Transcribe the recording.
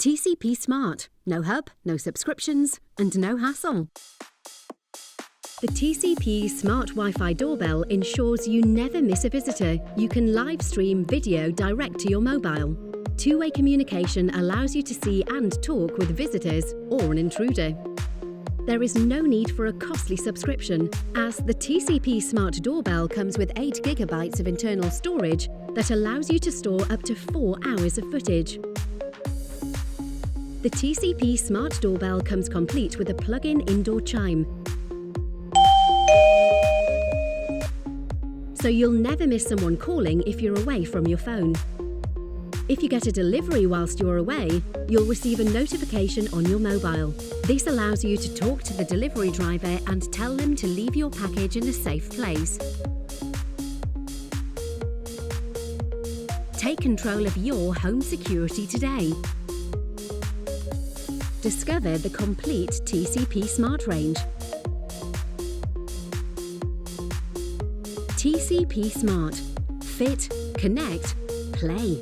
TCP Smart. No hub, no subscriptions, and no hassle. The TCP Smart Wi-Fi Doorbell ensures you never miss a visitor. You can live stream video direct to your mobile. Two-way communication allows you to see and talk with visitors or an intruder. There is no need for a costly subscription, as the TCP Smart Doorbell comes with 8 GB of internal storage that allows you to store up to 4 hours of footage. The TCP Smart Doorbell comes complete with a plug-in indoor chime, so you'll never miss someone calling if you're away from your phone. If you get a delivery whilst you're away, you'll receive a notification on your mobile. This allows you to talk to the delivery driver and tell them to leave your package in a safe place. Take control of your home security today. Discover the complete TCP Smart range. TCP Smart. Fit, connect, play.